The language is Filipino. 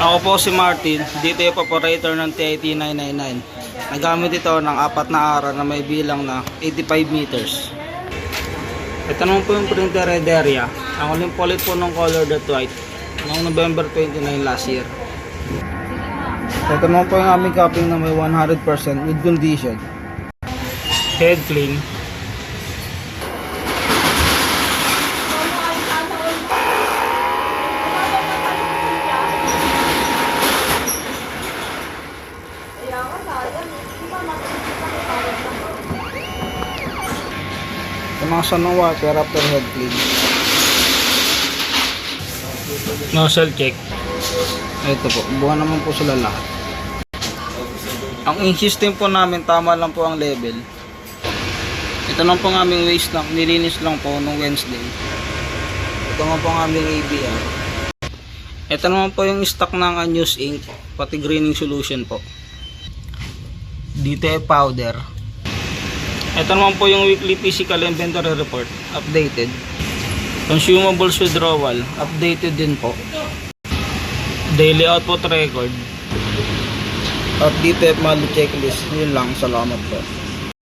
Ako po si Martin, dito yung operator ng TIT 999. Nagamit ito ng 4 na araw na may bilang na 85 meters. Ito naman po yung printer Ederia. Ang uling polit po ng color that white noong November 29 last year. Ito naman po yung aming copy na may 100% mid condition. Head clean. Punasan ng water after head clean. Nozzle check. Ito po, buwan naman po sila lahat. Ang ink system po namin, tama lang po ang level. Ito lang po ang aming waste lang, nilinis lang po nung Wednesday. Ito nga po ang aming ABR. Ito naman po yung stock ng unused ink, pati greening solution po. Dito ay powder. Ito naman po yung weekly physical inventory report, updated. Consumables withdrawal, updated din po. Daily output record. At dito ay mali checklist. Yun lang, salamat po.